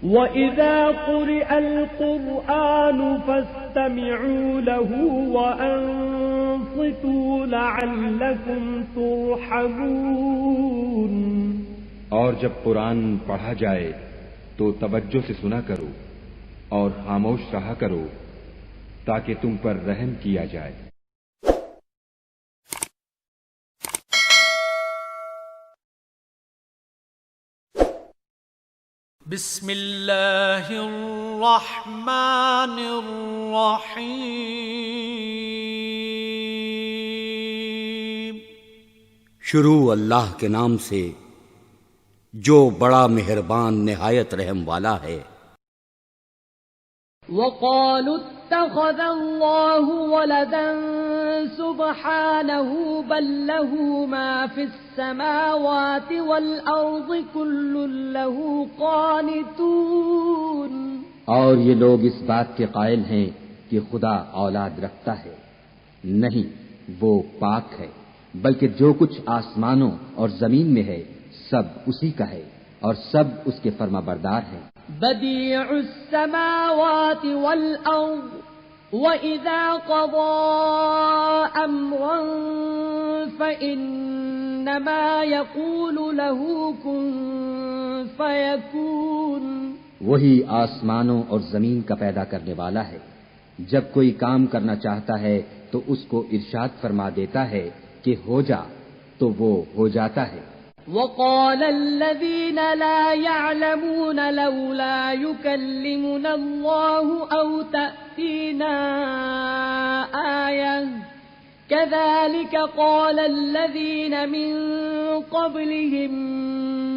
وَإِذَا قُرِئَ الْقُرْآنُ فَاسْتَمِعُوا لَهُ وَأَنصِتُوا لَعَلَّكُمْ تُرْحَمُونَ۔ اور جب قرآن پڑھا جائے تو توجہ سے سنا کرو اور خاموش رہا کرو تاکہ تم پر رحم کیا جائے۔ بسم اللہ الرحمن الرحیم۔ شروع اللہ کے نام سے جو بڑا مہربان نہایت رحم والا ہے۔ وَقَالُوا اتَّخَذَ اللَّهُ وَلَدًا سُبْحَانَهُ بَل لَّهُ مَا فِي السَّمَاوَاتِ وَالْأَرْضِ كُلٌّ لَّهُ قَانِتُونَ۔ اور یہ لوگ اس بات کے قائل ہیں کہ خدا اولاد رکھتا ہے، نہیں، وہ پاک ہے، بلکہ جو کچھ آسمانوں اور زمین میں ہے سب اسی کا ہے اور سب اس کے فرما بردار ہیں۔ بدیع السماوات والارض واذا قضى امرا فانما يقول له كن فيكون۔ وہی آسمانوں اور زمین کا پیدا کرنے والا ہے، جب کوئی کام کرنا چاہتا ہے تو اس کو ارشاد فرما دیتا ہے کہ ہو جا، تو وہ ہو جاتا ہے۔ وقال الذين لا يعلمون لولا يكلمنا الله أو تأتينا آية كذلك قال الذين من قبلهم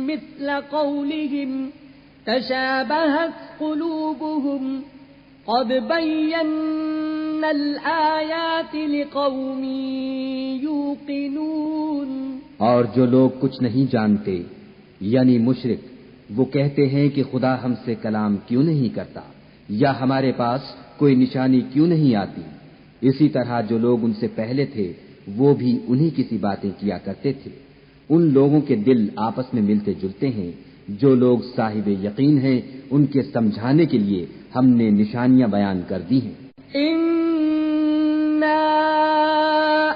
مثل قولهم تشابهت قلوبهم قد بينا الآيات لقوم يوقنون۔ اور جو لوگ کچھ نہیں جانتے یعنی مشرک، وہ کہتے ہیں کہ خدا ہم سے کلام کیوں نہیں کرتا یا ہمارے پاس کوئی نشانی کیوں نہیں آتی۔ اسی طرح جو لوگ ان سے پہلے تھے وہ بھی انہی کسی باتیں کیا کرتے تھے۔ ان لوگوں کے دل آپس میں ملتے جلتے ہیں، جو لوگ صاحب یقین ہیں ان کے سمجھانے کے لیے ہم نے نشانیاں بیان کر دی ہیں۔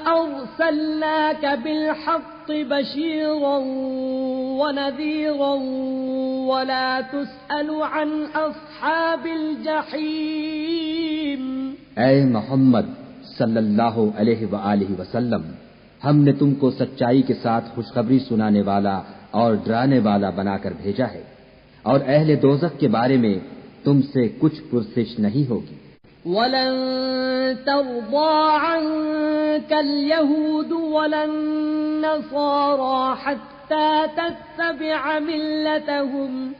أرسلناك بالحق بشيرا ونذيرا ولا تسأل عن أصحاب الجحيم۔ اے محمد صلی اللہ علیہ وآلہ وسلم، ہم نے تم کو سچائی کے ساتھ خوشخبری سنانے والا اور ڈرانے والا بنا کر بھیجا ہے، اور اہل دوزخ کے بارے میں تم سے کچھ پرسش نہیں ہوگی۔ وَلَن تَرْضَىٰ عَنكَ الْيَهُودُ وَلَا النَّصَارَىٰ حَتَّىٰ تَتَّبِعَ مِلَّتَهُمْ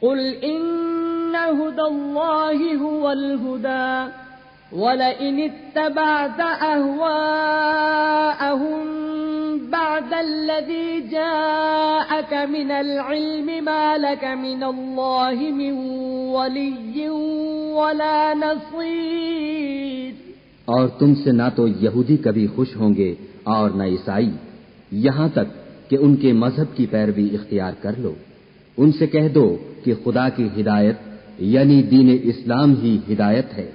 قُلْ إِنَّ هُدَى اللَّهِ هُوَ الْهُدَىٰ وَلَئِنِ اتَّبَعْتَ أَهْوَاءَهُم بَعْدَ الَّذِي جَاءَكَ مِنَ الْعِلْمِ مَا لَكَ مِنَ اللَّهِ مِن وَلِيٍّ وَلَا نَصِيرٍ۔ اور تم سے نہ تو یہودی کبھی خوش ہوں گے اور نہ عیسائی، یہاں تک کہ ان کے مذہب کی پیروی اختیار کر لو۔ ان سے کہہ دو کہ خدا کی ہدایت یعنی دین اسلام ہی ہدایت ہے،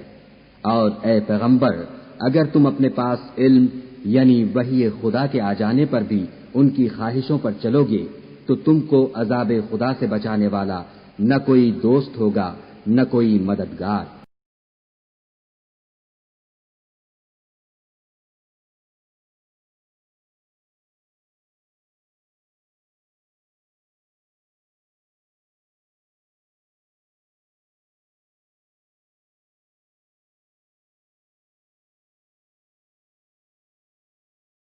اور اے پیغمبر اگر تم اپنے پاس علم یعنی وحی خدا کے آ جانے پر بھی ان کی خواہشوں پر چلو گے تو تم کو عذاب خدا سے بچانے والا نہ کوئی دوست ہوگا نہ کوئی مددگار۔